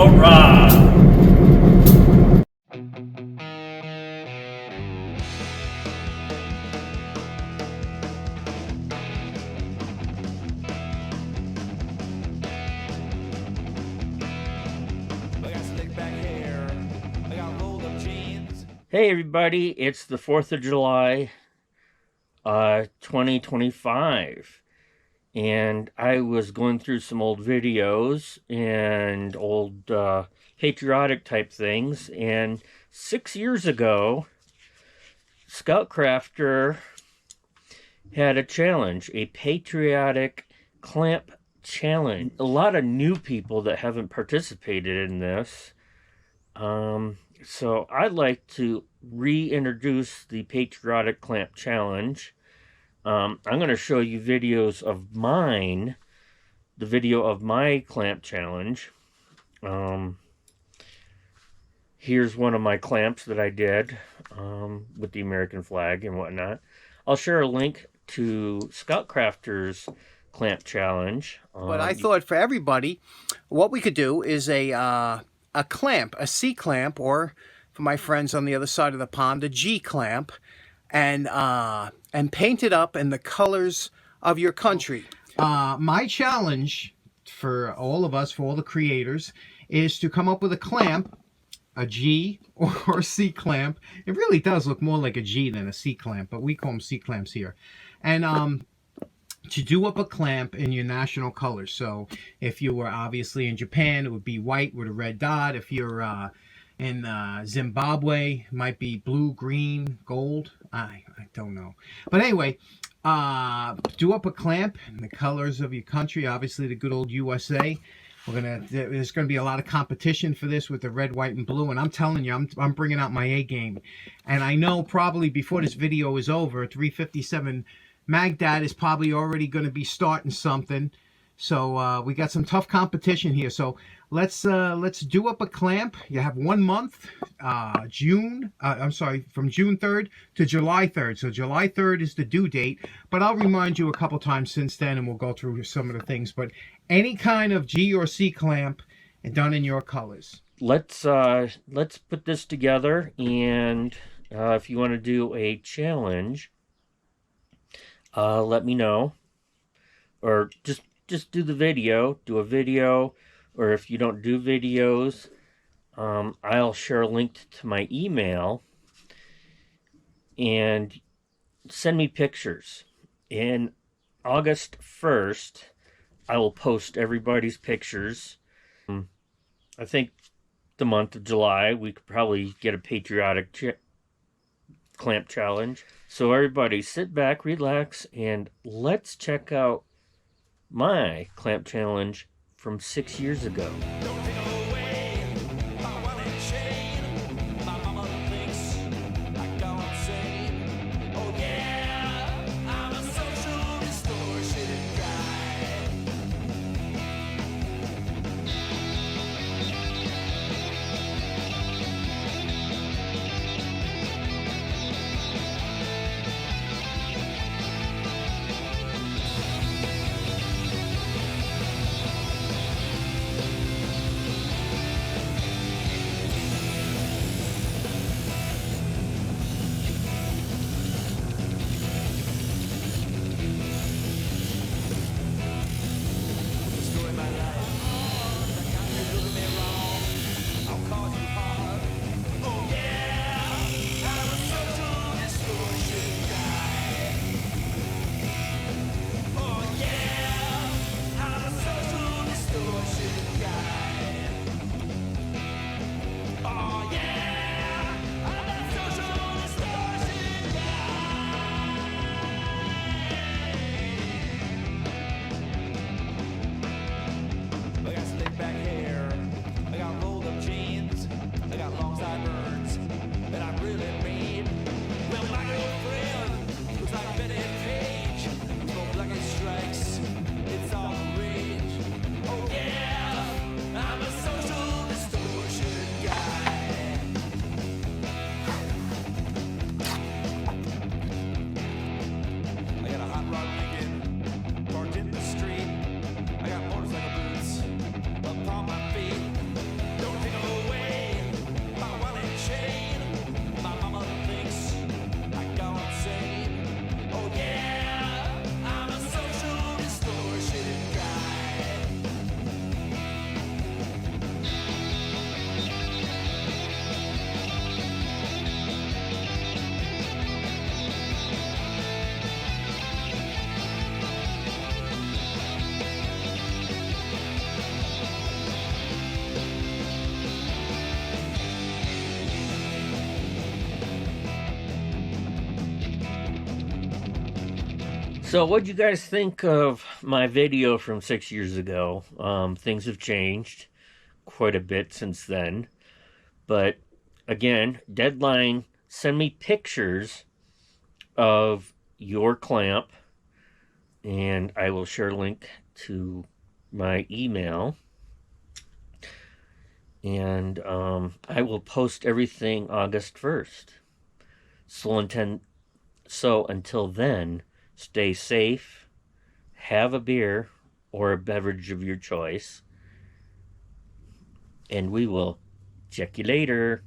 Resto-Rob. Hey everybody, it's the 4th of July, 2025, and I was going through some old videos and old patriotic type things, and 6 years ago, Scoutcrafter had a challenge, a patriotic clamp challenge. A lot of new people that haven't participated in this. So I'd like to reintroduce the Patriotic Clamp Challenge. I'm going to show you videos of mine, the video of my clamp challenge. Here's one of my clamps that I did with the American flag and whatnot. I'll share a link to Scoutcrafter's clamp challenge. But I thought for everybody, what we could do is a clamp, a C clamp, or for my friends on the other side of the pond, a G clamp, and paint it up in the colors of your country. My challenge for all of us, for all the creators, is to come up with a clamp, a G or C clamp. It really does look more like a G than a C clamp, but we call them C clamps here. And to do up a clamp in your national colors. So if you were obviously in Japan, it would be white with a red dot. If you're in Zimbabwe, it might be blue, green, gold. I don't know. But anyway, do up a clamp in the colors of your country. Obviously, the good old USA. There's gonna be a lot of competition for this with the red, white, and blue. And I'm telling you, I'm bringing out my A game. And I know probably before this video is over, 357. Magdad is probably already going to be starting something, so we got some tough competition here. So let's do up a clamp. You have 1 month, from June 3rd to July 3rd. So July 3rd is the due date, but I'll remind you a couple times since then, and we'll go through some of the things. But any kind of G or C clamp done in your colors. Let's put this together, and if you want to do a challenge, let me know, or just do the video, do a video, or if you don't do videos, I'll share a link to my email, and send me pictures. In August 1st, I will post everybody's pictures. I think the month of July, we could probably get a patriotic clamp challenge. So everybody sit back, relax, and let's check out my clamp challenge from 6 years ago. So, what'd you guys think of my video from 6 years ago? Things have changed quite a bit since then. But again, deadline, send me pictures of your clamp, and I will share a link to my email. And I will post everything August 1st. So until then, stay safe, have a beer or a beverage of your choice, and we will check you later.